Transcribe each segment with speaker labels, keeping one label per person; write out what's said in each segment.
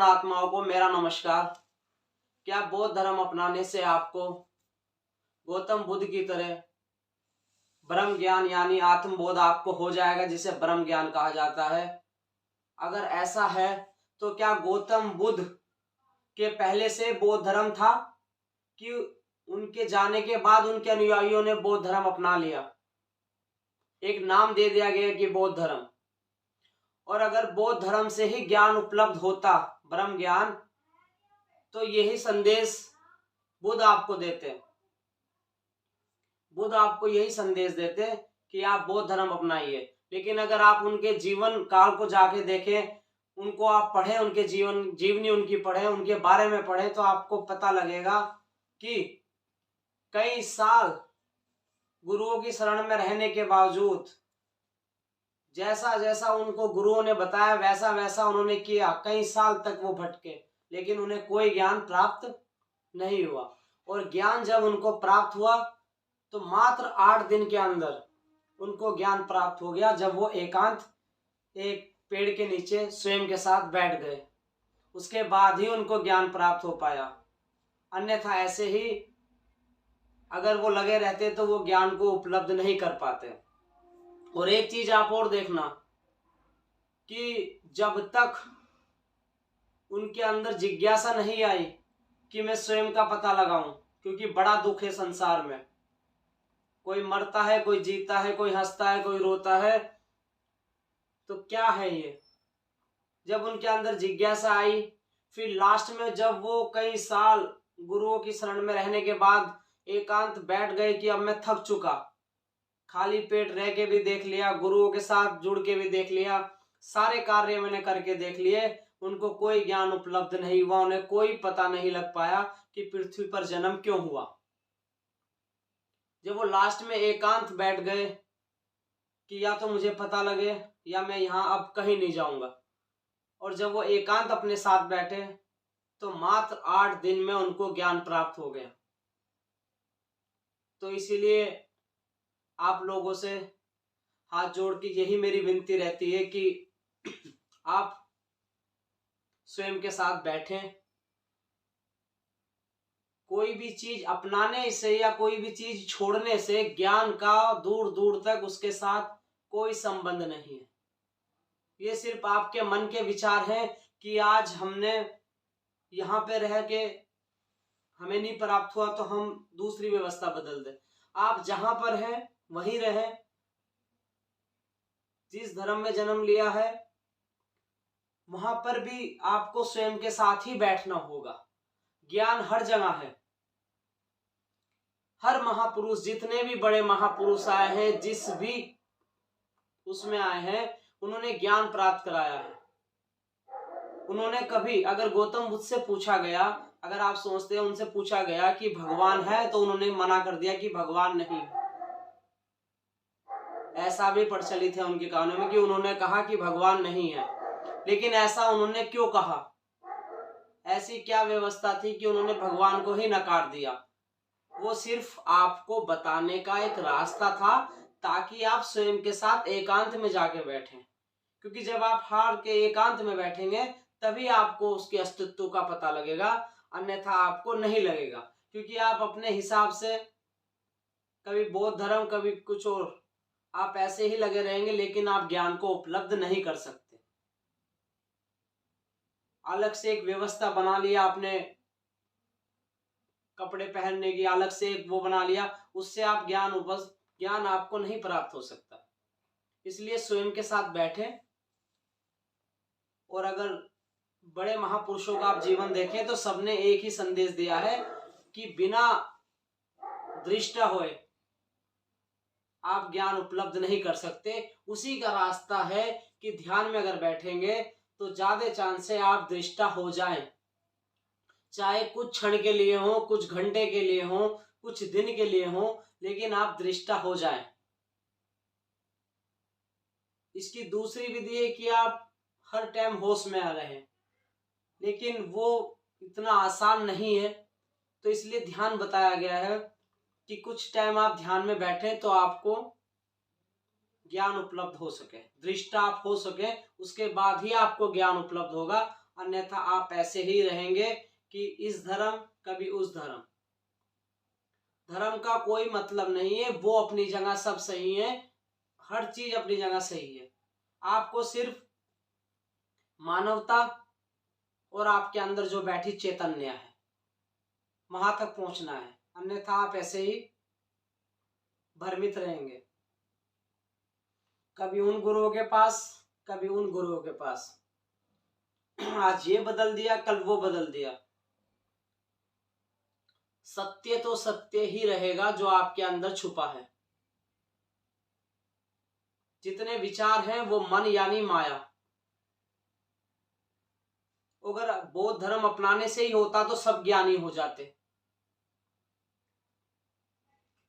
Speaker 1: आत्माओं को मेरा नमस्कार। क्या बौद्ध धर्म अपनाने से आपको गौतम बुद्ध की तरह ब्रह्म ज्ञान यानी आत्मबोध आपको हो जाएगा, जिसे ब्रह्म ज्ञान कहा जाता है? अगर ऐसा है तो क्या गौतम बुद्ध के पहले से बौद्ध धर्म था कि उनके जाने के बाद उनके अनुयायियों ने बौद्ध धर्म अपना लिया, एक नाम दे दिया गया कि बौद्ध धर्म? और अगर बौद्ध धर्म से ही ज्ञान उपलब्ध होता, ब्रह्म ज्ञान, तो यही संदेश बुद्ध आपको देते। बुद्ध आपको यही संदेश देते कि आप बौद्ध धर्म अपनाइए। लेकिन अगर आप उनके जीवन काल को जाके देखें, उनको आप पढ़ें, उनके जीवनी उनकी पढ़ें, उनके बारे में पढ़ें, तो आपको पता लगेगा कि कई साल गुरुओं की शरण में रहने के बावजूद जैसा जैसा उनको गुरुओं ने बताया वैसा वैसा उन्होंने किया। कई साल तक वो भटके, लेकिन उन्हें कोई ज्ञान प्राप्त नहीं हुआ। और ज्ञान जब उनको प्राप्त हुआ तो मात्र 8 दिन के अंदर उनको ज्ञान प्राप्त हो गया, जब वो एकांत एक पेड़ के नीचे स्वयं के साथ बैठ गए। उसके बाद ही उनको ज्ञान प्राप्त हो पाया। अन्यथा ऐसे ही अगर वो लगे रहते तो वो ज्ञान को उपलब्ध नहीं कर पाते। और एक चीज आप और देखना कि जब तक उनके अंदर जिज्ञासा नहीं आई कि मैं स्वयं का पता लगाऊं, क्योंकि बड़ा दुख है संसार में, कोई मरता है, कोई जीता है, कोई हंसता है, कोई रोता है, तो क्या है ये? जब उनके अंदर जिज्ञासा आई, फिर लास्ट में जब वो कई साल गुरुओं की शरण में रहने के बाद एकांत बैठ गए कि अब मैं थक चुका, खाली पेट रह के भी देख लिया, गुरुओं के साथ जुड़ के भी देख लिया, सारे कार्य मैंने करके देख लिए, उनको कोई ज्ञान उपलब्ध नहीं हुआ, उन्हें कोई पता नहीं लग पाया कि पृथ्वी पर जन्म क्यों हुआ। जब वो लास्ट में एकांत बैठ गए कि या तो मुझे पता लगे या मैं यहाँ अब कहीं नहीं जाऊंगा, और जब वो एकांत अपने साथ बैठे तो मात्र 8 दिन में उनको ज्ञान प्राप्त हो गया। तो इसीलिए आप लोगों से हाथ जोड़ के यही मेरी विनती रहती है कि आप स्वयं के साथ बैठें। कोई भी चीज अपनाने से या कोई भी चीज छोड़ने से ज्ञान का दूर दूर तक उसके साथ कोई संबंध नहीं है। ये सिर्फ आपके मन के विचार हैं कि आज हमने यहाँ पे रह के हमें नहीं प्राप्त हुआ तो हम दूसरी व्यवस्था बदल दें। आप जहां पर हैं वहीं रहें। जिस धर्म में जन्म लिया है वहां पर भी आपको स्वयं के साथ ही बैठना होगा। ज्ञान हर जगह है। हर महापुरुष, जितने भी बड़े महापुरुष आए हैं, जिस भी उसमें आए हैं, उन्होंने ज्ञान प्राप्त कराया है। उन्होंने कभी, अगर गौतम बुद्ध से पूछा गया, अगर आप सोचते हैं उनसे पूछा गया कि भगवान है, तो उन्होंने मना कर दिया कि भगवान नहीं। ऐसा भी प्रचलित है उनके कानों में कि उन्होंने कहा कि भगवान नहीं है। लेकिन ऐसा उन्होंने क्यों कहा? ऐसी क्या व्यवस्था थी कि उन्होंने भगवान को ही नकार दिया? वो सिर्फ आपको बताने का एक रास्ता था, ताकि आप स्वयं के साथ एकांत में जाके बैठें। क्योंकि जब आप हार के एकांत में बैठेंगे तभी आपको उसके अस्तित्व का पता लगेगा, अन्यथा आपको नहीं लगेगा। क्योंकि आप अपने हिसाब से कभी बौद्ध धर्म, कभी कुछ और, आप ऐसे ही लगे रहेंगे, लेकिन आप ज्ञान को उपलब्ध नहीं कर सकते। अलग से एक व्यवस्था बना लिया आपने, कपड़े पहनने की अलग से एक वो बना लिया, उससे आप ज्ञान आपको नहीं प्राप्त हो सकता। इसलिए स्वयं के साथ बैठे। और अगर बड़े महापुरुषों का आप जीवन देखें तो सबने एक ही संदेश दिया है कि बिना दृष्टा होए आप ज्ञान उपलब्ध नहीं कर सकते। उसी का रास्ता है कि ध्यान में अगर बैठेंगे तो ज्यादा चांस है आप दृष्टा हो जाएं। चाहे कुछ क्षण के लिए हो, कुछ घंटे के लिए हो, कुछ दिन के लिए हो, लेकिन आप दृष्टा हो जाएं। इसकी दूसरी विधि है कि आप हर टाइम होश में आ रहे, लेकिन वो इतना आसान नहीं है। तो इसलिए ध्यान बताया गया है कि कुछ टाइम आप ध्यान में बैठे तो आपको ज्ञान उपलब्ध हो सके, दृष्टा आप हो सके, उसके बाद ही आपको ज्ञान उपलब्ध होगा, अन्यथा आप ऐसे ही रहेंगे कि इस धर्म कभी उस धर्म। धर्म का कोई मतलब नहीं है, वो अपनी जगह सब सही है, हर चीज अपनी जगह सही है। आपको सिर्फ मानवता और आपके अंदर जो बैठी चैतन्य है वहां तक पहुंचना है, अन्यथा आप ऐसे ही भ्रमित रहेंगे, कभी उन गुरुओं के पास कभी उन गुरुओं के पास। आज ये बदल दिया, कल वो बदल दिया। सत्य तो सत्य ही रहेगा जो आपके अंदर छुपा है। जितने विचार हैं वो मन यानी माया। अगर बौद्ध धर्म अपनाने से ही होता तो सब ज्ञानी हो जाते।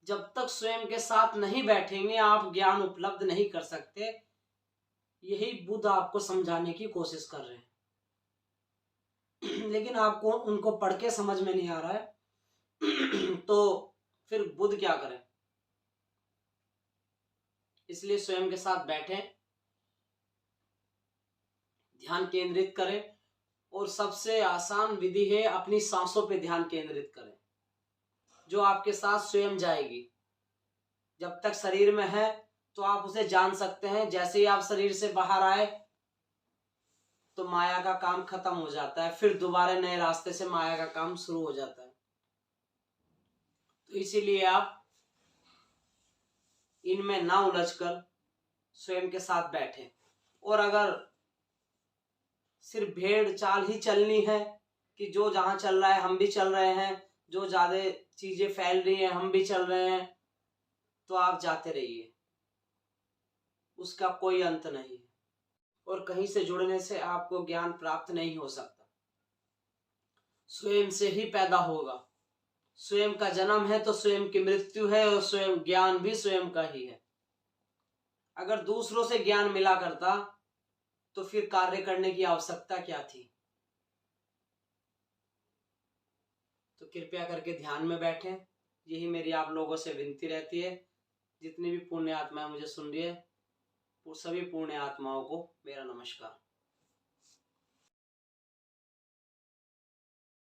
Speaker 1: जब तक स्वयं के साथ नहीं बैठेंगे आप ज्ञान उपलब्ध नहीं कर सकते। यही बुद्ध आपको समझाने की कोशिश कर रहे हैं। लेकिन आपको उनको पढ़ के समझ में नहीं आ रहा है तो फिर बुद्ध क्या करें। इसलिए स्वयं के साथ बैठें, ध्यान केंद्रित करें, और सबसे आसान विधि है अपनी सांसों पे ध्यान केंद्रित करें, जो आपके साथ स्वयं जाएगी। जब तक शरीर में है तो आप उसे जान सकते हैं, जैसे ही आप शरीर से बाहर आए तो माया का काम खत्म हो जाता है, फिर दोबारा नए रास्ते से माया का काम शुरू हो जाता है। तो इसीलिए आप इनमें ना उलझकर स्वयं के साथ बैठे। और अगर सिर्फ भेड़ चाल ही चलनी है कि जो जहां चल रहा है हम भी चल रहे हैं, जो ज्यादा चीजें फैल रही हैं हम भी चल रहे हैं, तो आप जाते रहिए, उसका कोई अंत नहीं है। और कहीं से जुड़ने से आपको ज्ञान प्राप्त नहीं हो सकता, स्वयं से ही पैदा होगा। स्वयं का जन्म है तो स्वयं की मृत्यु है, और स्वयं ज्ञान भी स्वयं का ही है। अगर दूसरों से ज्ञान मिला करता तो फिर कार्य करने की आवश्यकता क्या थी। तो कृपया करके ध्यान में बैठें, यही मेरी आप लोगों से विनती रहती है। जितनी भी पुण्य आत्माएं मुझे सुन रही है, वो सभी पुण्य आत्माओं को मेरा नमस्कार।